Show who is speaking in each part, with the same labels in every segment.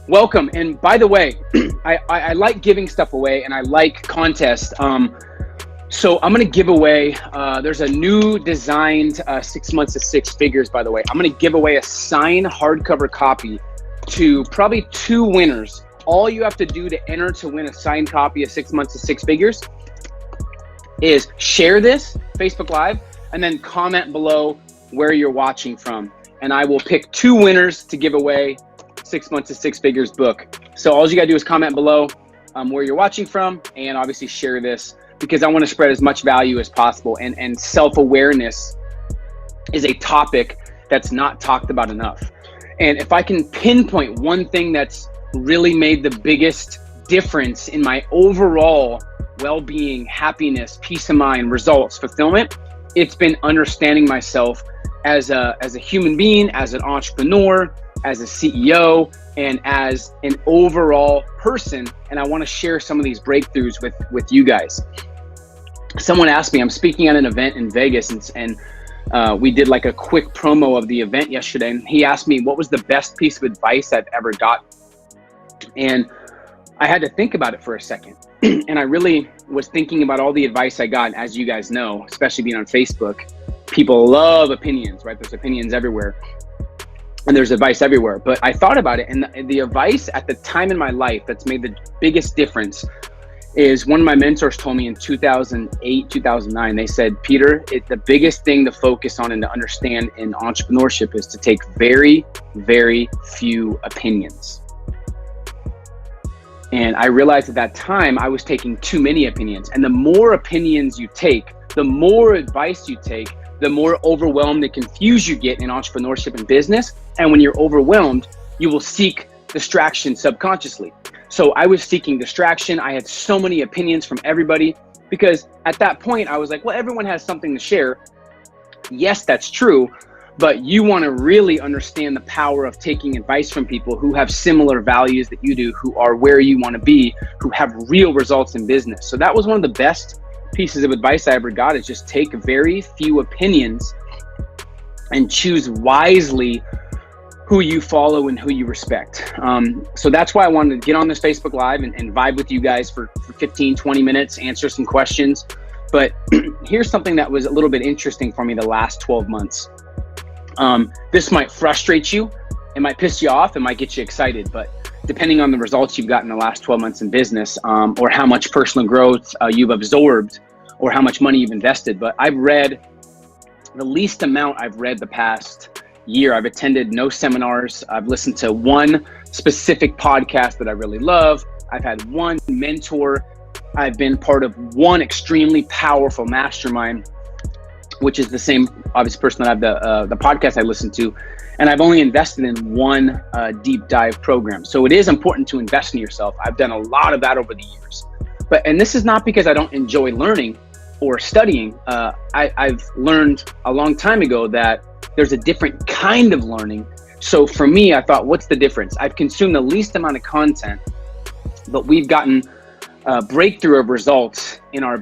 Speaker 1: Welcome. And by the way, I like giving stuff away and I like contests. So I'm going to give away, there's a new designed 6 months to six figures, by the way. I'm going to give away a signed hardcover copy to probably 2 winners. All you have to do to enter to win a signed copy of 6 months to six figures is share this Facebook Live and then comment below where you're watching from. And I will pick 2 winners to give away 6 months to six figures book. So all you gotta do is comment below where you're watching from and obviously share this because I want to spread as much value as possible. And self-awareness is a topic that's not talked about enough. And if I can pinpoint one thing that's really made the biggest difference in my overall well-being, happiness, peace of mind, results, fulfillment, it's been understanding myself as a human being, as an entrepreneur, as a CEO, and as an overall person. And I want to share some of these breakthroughs with you guys. Someone asked me, I'm speaking at an event in Vegas, and we did like a quick promo of the event yesterday. And he asked me, what was the best piece of advice I've ever got? And I had to think about it for a second. And I really was thinking about all the advice I got. As you guys know, especially being on Facebook, people love opinions, right? There's opinions everywhere. And there's advice everywhere. But I thought about it, and the advice at the time in my life that's made the biggest difference is one of my mentors told me in 2008, 2009, they said, Peter, the biggest thing to focus on and to understand in entrepreneurship is to take very, very few opinions. And I realized at that time I was taking too many opinions. And the more opinions you take, the more advice you take, the more overwhelmed and confused you get in entrepreneurship and business. And when you're overwhelmed, you will seek distraction subconsciously. So I was seeking distraction. I had so many opinions from everybody because at that point I was like, well, everyone has something to share. Yes, that's true. But you want to really understand the power of taking advice from people who have similar values that you do, who are where you want to be, who have real results in business. So that was one of the best pieces of advice I ever got, is just take very few opinions and choose wisely who you follow and who you respect. So that's why I wanted to get on this Facebook Live and vibe with you guys for 15, 20 minutes, answer some questions. But here's something that was a little bit interesting for me the last 12 months. This might frustrate you, it might piss you off, it might get you excited, but depending on the results you've gotten in the last 12 months in business, or how much personal growth you've absorbed, or how much money you've invested. But I've read the least amount I've read the past year. I've attended no seminars. I've listened to one specific podcast that I really love. I've had one mentor. I've been part of one extremely powerful mastermind, which is the same obvious person that I have the podcast I listen to. And I've only invested in one deep dive program. So it is important to invest in yourself. I've done a lot of that over the years. And this is not because I don't enjoy learning or studying. I've learned a long time ago that there's a different kind of learning. So for me, I thought, what's the difference? I've consumed the least amount of content, but we've gotten a breakthrough of results in our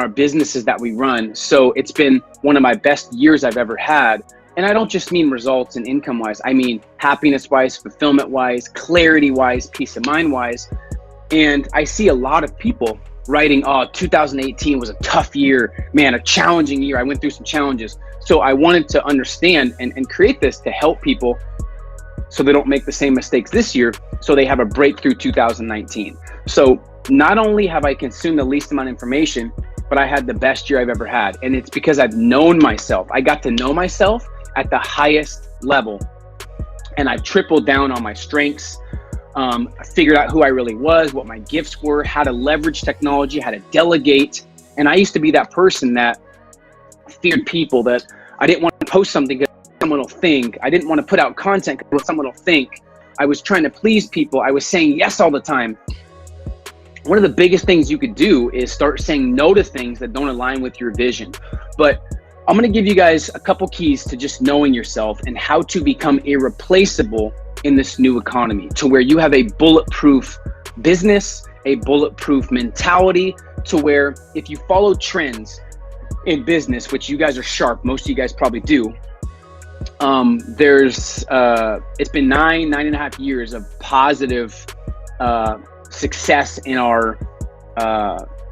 Speaker 1: businesses that we run. So it's been one of my best years I've ever had. And I don't just mean results and income wise. I mean happiness wise, fulfillment wise, clarity wise, peace of mind wise. And I see a lot of people writing, oh, 2018 was a tough year, man, a challenging year. I went through some challenges. So I wanted to understand and create this to help people so they don't make the same mistakes this year, so they have a breakthrough 2019. So not only have I consumed the least amount of information, but I had the best year I've ever had. And it's because I've known myself. I got to know myself at the highest level. And I've tripled down on my strengths. I figured out who I really was, what my gifts were, how to leverage technology, how to delegate. And I used to be that person that feared people, that I didn't want to post something because someone will think. I didn't want to put out content because someone will think. I was trying to please people. I was saying yes all the time. One of the biggest things you could do is start saying no to things that don't align with your vision. But I'm going to give you guys a couple keys to just knowing yourself and how to become irreplaceable in this new economy, to where you have a bulletproof business, a bulletproof mentality, to where if you follow trends in business, which you guys are sharp, most of you guys probably do, It's been 9.5 years of positive success in our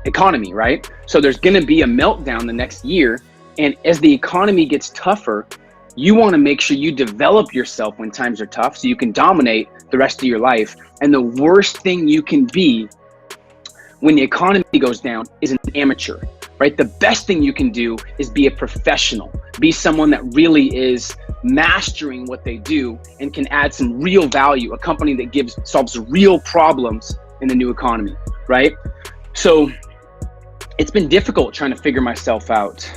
Speaker 1: economy, right? So there's going to be a meltdown the next year. And as the economy gets tougher, you want to make sure you develop yourself when times are tough so you can dominate the rest of your life. And the worst thing you can be when the economy goes down is an amateur, right? The best thing you can do is be a professional, be someone that really is mastering what they do and can add some real value, a company that solves real problems in the new economy, right? So it's been difficult trying to figure myself out.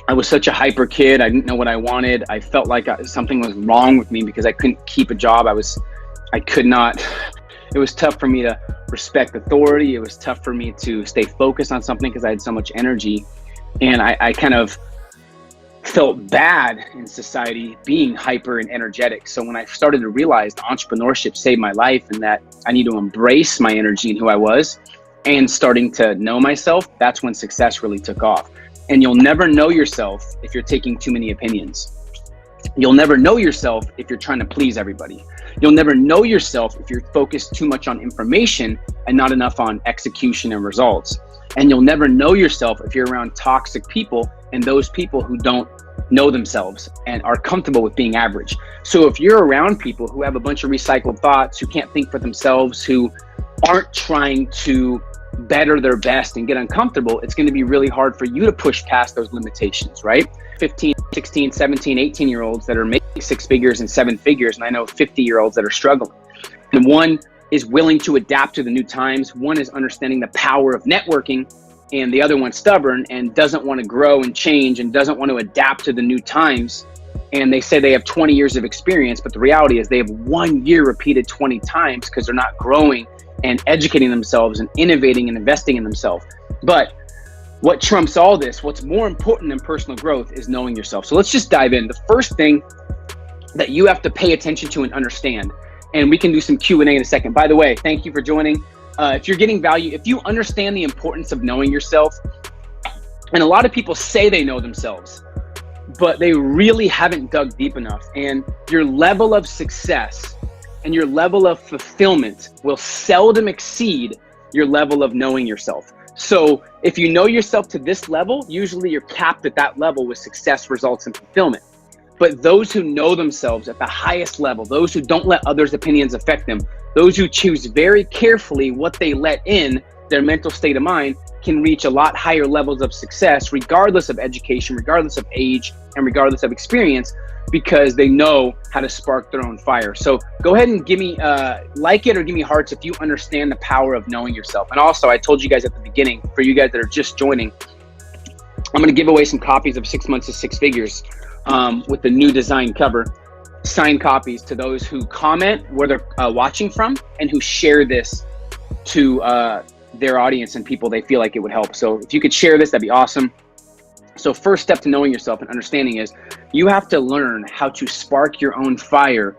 Speaker 1: I was such a hyper kid. I didn't know what I wanted. I felt like something was wrong with me because I couldn't keep a job. It was tough for me to respect authority. It was tough for me to stay focused on something because I had so much energy. And I kind of felt bad in society being hyper and energetic. So when I started to realize that entrepreneurship saved my life and that I need to embrace my energy and who I was and starting to know myself, that's when success really took off. And you'll never know yourself if you're taking too many opinions. You'll never know yourself if you're trying to please everybody. You'll never know yourself if you're focused too much on information and not enough on execution and results. And you'll never know yourself if you're around toxic people and those people who don't know themselves and are comfortable with being average. So if you're around people who have a bunch of recycled thoughts, who can't think for themselves, who aren't trying to better their best and get uncomfortable, it's going to be really hard for you to push past those limitations, right? 15, 16, 17, 18-year-olds that are making 6 figures and 7 figures. And I know 50-year-olds that are struggling. And one is willing to adapt to the new times. One is understanding the power of networking, and the other one's stubborn and doesn't want to grow and change and doesn't want to adapt to the new times. And they say they have 20 years of experience, but the reality is they have 1 year repeated 20 times because they're not growing and educating themselves and innovating and investing in themselves. But what trumps all this, what's more important than personal growth, is knowing yourself. So let's just dive in. The first thing that you have to pay attention to and understand, and we can do some Q&A in a second. By the way, thank you for joining. If you're getting value, if you understand the importance of knowing yourself, and a lot of people say they know themselves, but they really haven't dug deep enough, and your level of success and your level of fulfillment will seldom exceed your level of knowing yourself. So if you know yourself to this level, usually you're capped at that level with success, results, and fulfillment. But those who know themselves at the highest level, those who don't let others' opinions affect them, those who choose very carefully what they let in their mental state of mind, can reach a lot higher levels of success, regardless of education, regardless of age, and regardless of experience, because they know how to spark their own fire. So go ahead and give me like it or give me hearts if you understand the power of knowing yourself. And also, I told you guys at the beginning, for you guys that are just joining, I'm going to give away some copies of 6 Months to 6 Figures with the new design cover, signed copies to those who comment where they're watching from and who share this to their audience and people they feel like it would help. So if you could share this, that'd be awesome. So first step to knowing yourself and understanding is you have to learn how to spark your own fire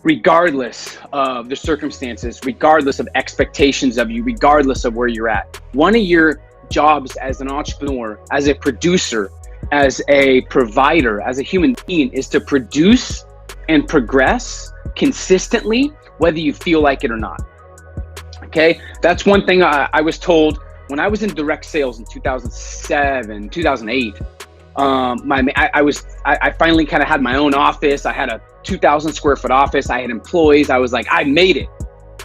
Speaker 1: regardless of the circumstances, regardless of expectations of you, regardless of where you're at. One of your jobs as an entrepreneur, as a producer, as a provider, as a human being is to produce and progress consistently, whether you feel like it or not. Okay, that's one thing I was told when I was in direct sales in 2007, 2008. I finally kind of had my own office. I had a 2,000 square foot office. I had employees. I was like, I made it.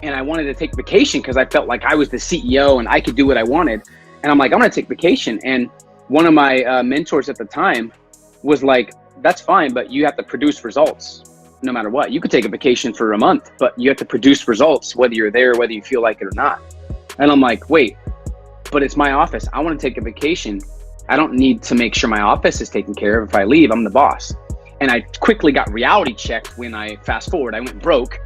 Speaker 1: And I wanted to take vacation because I felt like I was the CEO and I could do what I wanted. And I'm like, I'm going to take vacation. And one of my mentors at the time was like, that's fine, but you have to produce results no matter what. You could take a vacation for a month, but you have to produce results, whether you're there, whether you feel like it or not. And I'm like, wait, but it's my office. I want to take a vacation. I don't need to make sure my office is taken care of. If I leave, I'm the boss. And I quickly got reality checked when I fast forward. I went broke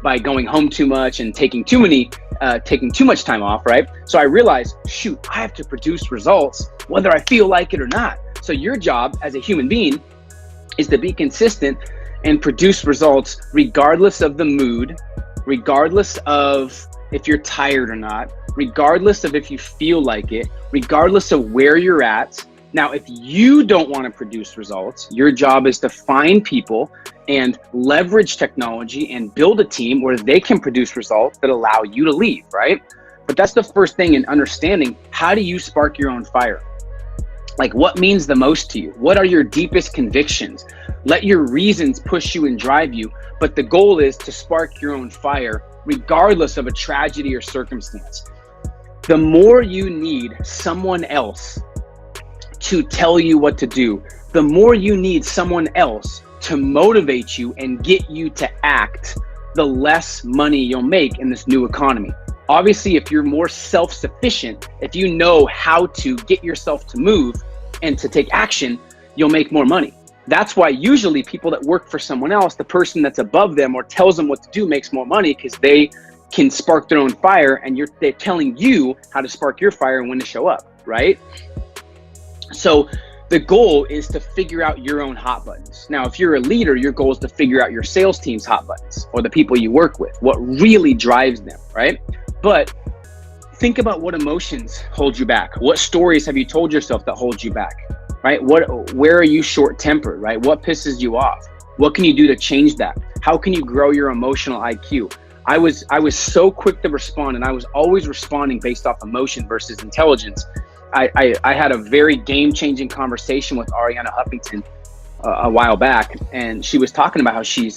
Speaker 1: by going home too much and taking too much time off, right? So I realized, shoot, I have to produce results whether I feel like it or not. So your job as a human being is to be consistent and produce results regardless of the mood, regardless of if you're tired or not, regardless of if you feel like it, regardless of where you're at, Now, if you don't want to produce results, your job is to find people and leverage technology and build a team where they can produce results that allow you to leave, right? But that's the first thing in understanding, how do you spark your own fire? Like, what means the most to you? What are your deepest convictions? Let your reasons push you and drive you. But the goal is to spark your own fire, regardless of a tragedy or circumstance. The more you need someone else to tell you what to do, the more you need someone else to motivate you and get you to act, the less money you'll make in this new economy. Obviously, if you're more self-sufficient, if you know how to get yourself to move and to take action, you'll make more money. That's why usually people that work for someone else, the person that's above them or tells them what to do, makes more money, because they can spark their own fire, and they're telling you how to spark your fire and when to show up, right? So the goal is to figure out your own hot buttons. Now, if you're a leader, your goal is to figure out your sales team's hot buttons, or the people you work with, what really drives them, right? But think about what emotions hold you back. What stories have you told yourself that hold you back, right? Where are you short-tempered, right? What pisses you off? What can you do to change that? How can you grow your emotional IQ? I was so quick to respond, and I was always responding based off emotion versus intelligence. I had a very game-changing conversation with Ariana Huffington a while back, and she was talking about how she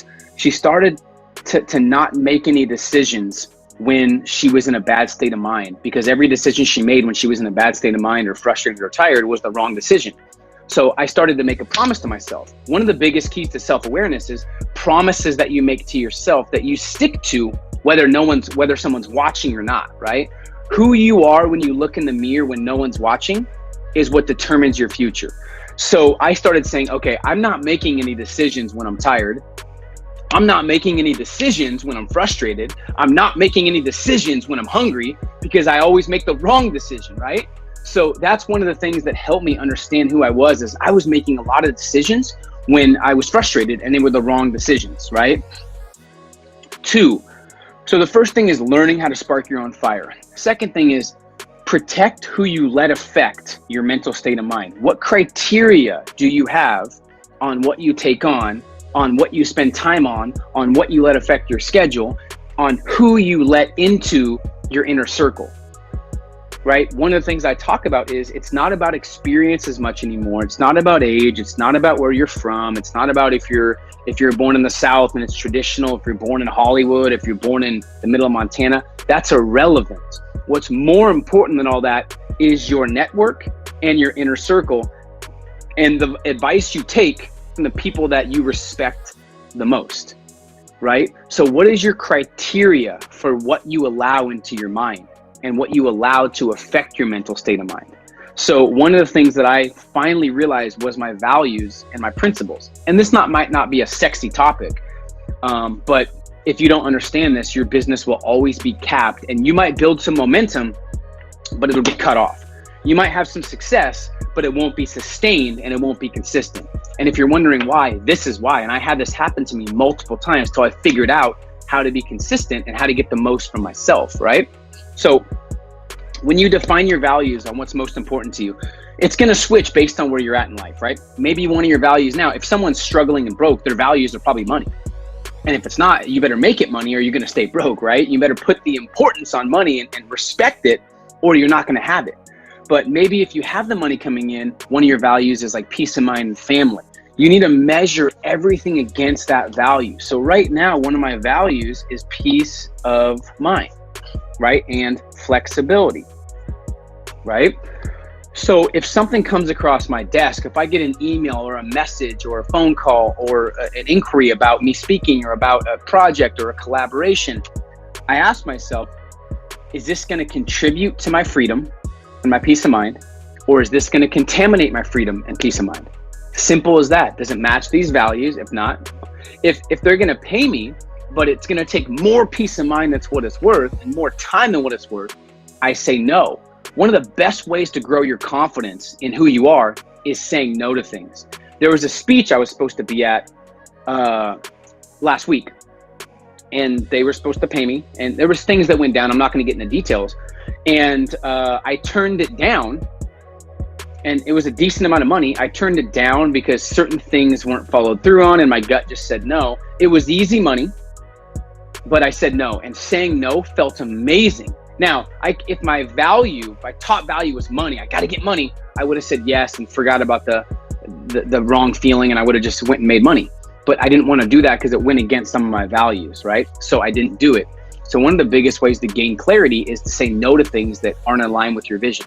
Speaker 1: started to not make any decisions when she was in a bad state of mind, because every decision she made when she was in a bad state of mind or frustrated or tired was the wrong decision. So I started to make a promise to myself. One of the biggest keys to self-awareness is promises that you make to yourself that you stick to, whether someone's watching or not, right? Who you are when you look in the mirror when no one's watching is what determines your future. So I started saying, okay, I'm not making any decisions when I'm tired. I'm not making any decisions when I'm frustrated. I'm not making any decisions when I'm hungry, because I always make the wrong decision, right? So that's one of the things that helped me understand who I was, is I was making a lot of decisions when I was frustrated, and they were the wrong decisions, right? 2, so the first thing is learning how to spark your own fire. Second thing is protect who you let affect your mental state of mind. What criteria do you have on what you take on what you spend time on what you let affect your schedule, on who you let into your inner circle, right? One of the things I talk about is it's not about experience as much anymore. It's not about age. It's not about where you're from. It's not about if you're born in the South and it's traditional, if you're born in Hollywood, if you're born in the middle of Montana. That's irrelevant. What's more important than all that is your network and your inner circle, and the advice you take from the people that you respect the most, right? So what is your criteria for what you allow into your mind and what you allow to affect your mental state of mind? So one of the things that I finally realized was my values and my principles. And this might not be a sexy topic, but if you don't understand this, your business will always be capped, and you might build some momentum, but it'll be cut off. You might have some success, but it won't be sustained and it won't be consistent. And if you're wondering why, this is why. And I had this happen to me multiple times till I figured out how to be consistent and how to get the most from myself, right? So when you define your values on what's most important to you, it's going to switch based on where you're at in life, right? Maybe one of your values now, if someone's struggling and broke, their values are probably money. And if it's not, you better make it money or you're going to stay broke, right? You better put the importance on money and respect it, or you're not going to have it. But maybe if you have the money coming in, one of your values is like peace of mind and family. You need to measure everything against that value. So right now, one of my values is peace of mind, right? And flexibility, right? So if something comes across my desk, if I get an email or a message or a phone call or an inquiry about me speaking or about a project or a collaboration, I ask myself, is this going to contribute to my freedom and my peace of mind, or is this going to contaminate my freedom and peace of mind? Simple as that. Does it match these values? If not, if they're going to pay me, but it's going to take more peace of mind, that's what it's worth, and more time than what it's worth, I say no. One of the best ways to grow your confidence in who you are is saying no to things. There was a speech I was supposed to be at last week, and they were supposed to pay me, and there was things that went down. I'm not going to get into details. And I turned it down, and it was a decent amount of money. I turned it down because certain things weren't followed through on and my gut just said no. It was easy money, but I said no, and saying no felt amazing. Now, if my top value was money, I got to get money, I would have said yes and forgot about the wrong feeling, and I would have just went and made money. But I didn't want to do that because it went against some of my values, right? So I didn't do it. So one of the biggest ways to gain clarity is to say no to things that aren't aligned with your vision.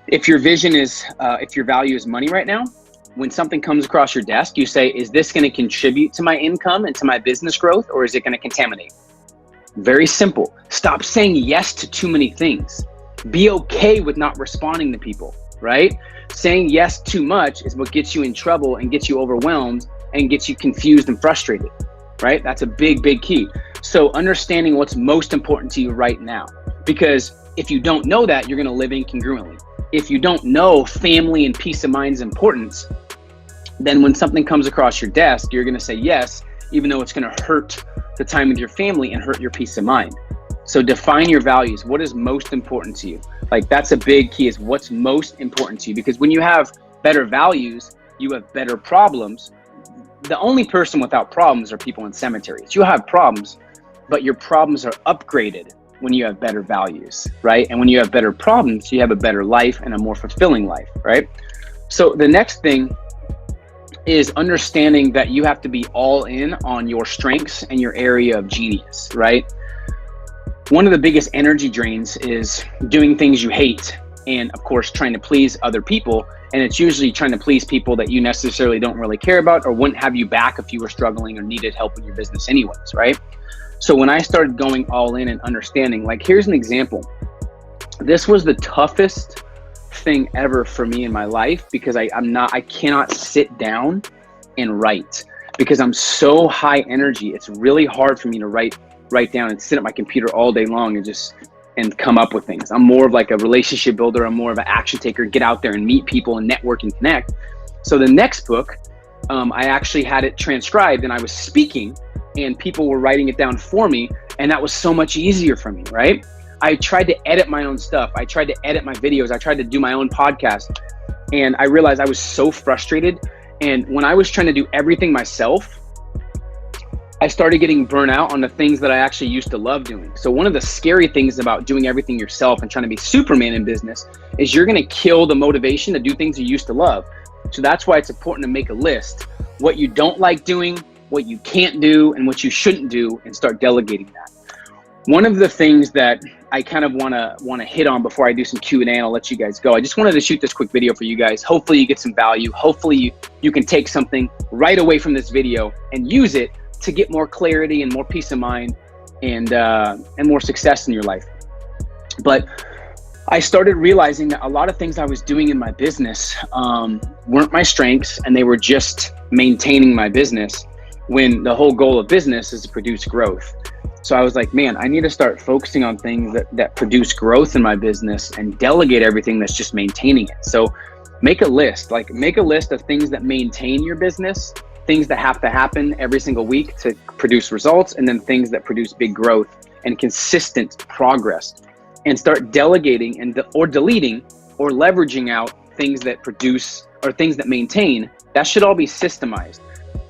Speaker 1: If your vision is, if your value is money right now, when something comes across your desk, you say, is this going to contribute to my income and to my business growth, or is it going to contaminate? Very simple. Stop saying yes to too many things. Be okay with not responding to people, right? Saying yes too much is what gets you in trouble and gets you overwhelmed and gets you confused and frustrated, right? That's a big, big key. So understanding what's most important to you right now, because if you don't know that, you're going to live incongruently. If you don't know family and peace of mind's importance, then when something comes across your desk, you're going to say yes, even though it's going to hurt the time with your family and hurt your peace of mind. So define your values. What is most important to you? Like, that's a big key, is what's most important to you. Because when you have better values, you have better problems. The only person without problems are people in cemeteries. You have problems, but your problems are upgraded when you have better values, right? And when you have better problems, you have a better life and a more fulfilling life, right? So the next thing is understanding that you have to be all in on your strengths and your area of genius, right? One of the biggest energy drains is doing things you hate, and of course trying to please other people. And it's usually trying to please people that you necessarily don't really care about or wouldn't have you back if you were struggling or needed help in your business anyways, right? So when I started going all in and understanding, like, here's an example. This was the toughest thing ever for me in my life, because I cannot sit down and write because I'm so high energy. It's really hard for me to write down and sit at my computer all day long and come up with things. I'm more of like a relationship builder. I'm more of an action taker, get out there and meet people and network and connect. So the next book, I actually had it transcribed and I was speaking and people were writing it down for me. And that was so much easier for me, right? I tried to edit my own stuff. I tried to edit my videos. I tried to do my own podcast. And I realized I was so frustrated. And when I was trying to do everything myself, I started getting burnt out on the things that I actually used to love doing. So one of the scary things about doing everything yourself and trying to be Superman in business is you're gonna kill the motivation to do things you used to love. So that's why it's important to make a list, what you don't like doing, what you can't do, and what you shouldn't do, and start delegating that. One of the things that I kind of wanna hit on before I do some Q&A and I'll let you guys go. I just wanted to shoot this quick video for you guys. Hopefully you get some value. Hopefully you can take something right away from this video and use it to get more clarity and more peace of mind and more success in your life. But I started realizing that a lot of things I was doing in my business weren't my strengths, and they were just maintaining my business, when the whole goal of business is to produce growth. So I was like, man, I need to start focusing on things that produce growth in my business and delegate everything that's just maintaining it. So make a list of things that maintain your business, things that have to happen every single week to produce results, and then things that produce big growth and consistent progress. And start delegating or deleting or leveraging out things that produce or things that maintain. That should all be systemized.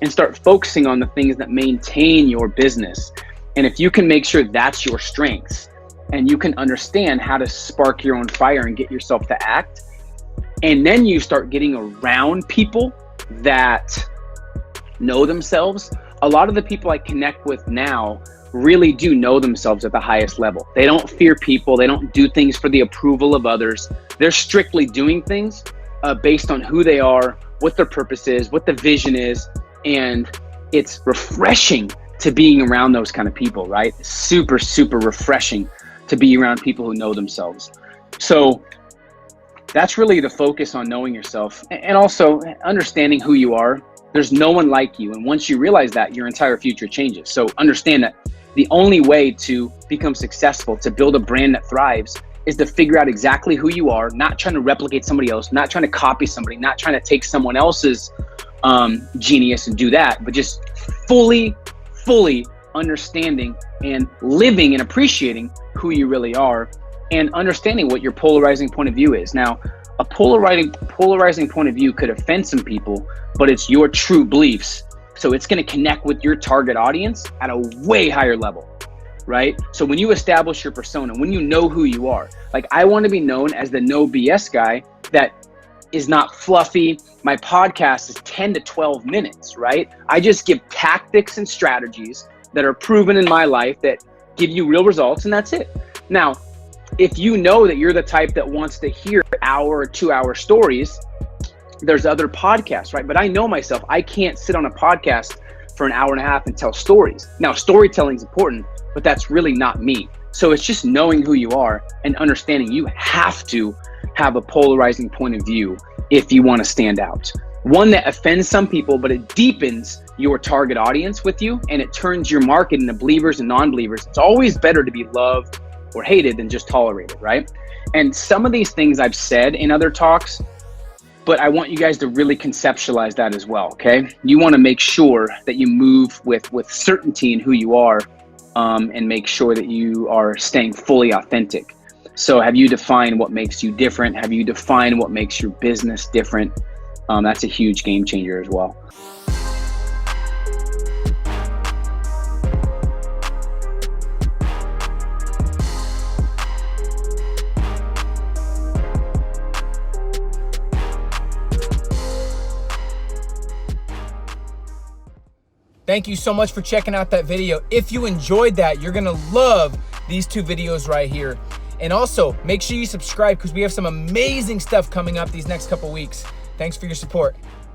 Speaker 1: And start focusing on the things that maintain your business. And if you can make sure that's your strengths, and you can understand how to spark your own fire and get yourself to act, and then you start getting around people that know themselves. A lot of the people I connect with now really do know themselves at the highest level. They don't fear people. They don't do things for the approval of others. They're strictly doing things based on who they are, what their purpose is, what the vision is. And it's refreshing to being around those kind of people, right? Super, super refreshing to be around people who know themselves. So that's really the focus, on knowing yourself and also understanding who you are. There's no one like you. And once you realize that, your entire future changes. So understand that the only way to become successful, to build a brand that thrives, is to figure out exactly who you are, not trying to replicate somebody else, not trying to copy somebody, not trying to take someone else's genius and do that, but just fully understanding and living and appreciating who you really are, and understanding what your polarizing point of view is. Now, A polarizing point of view could offend some people, but it's your true beliefs. So it's going to connect with your target audience at a way higher level, right? So when you establish your persona, when you know who you are, like I want to be known as the no BS guy that is not fluffy. My podcast is 10 to 12 minutes, right? I just give tactics and strategies that are proven in my life that give you real results, and that's it. Now, if you know that you're the type that wants to hear hour or 2 hour stories, there's other podcasts, right? But I know myself, I can't sit on a podcast for an hour and a half and tell stories. Now, storytelling is important, but that's really not me. So it's just knowing who you are and understanding you have to have a polarizing point of view if you want to stand out. One that offends some people, but it deepens your target audience with you, and it turns your market into believers and non-believers. It's always better to be loved or hated than just tolerated, right? And some of these things I've said in other talks, but I want you guys to really conceptualize that as well, okay? You want to make sure that you move with certainty in who you are, and make sure that you are staying fully authentic. So have you defined what makes you different? Have you defined what makes your business different? That's a huge game changer as well.
Speaker 2: Thank you so much for checking out that video. If you enjoyed that, you're gonna love these 2 videos right here. And also, make sure you subscribe because we have some amazing stuff coming up these next couple weeks. Thanks for your support.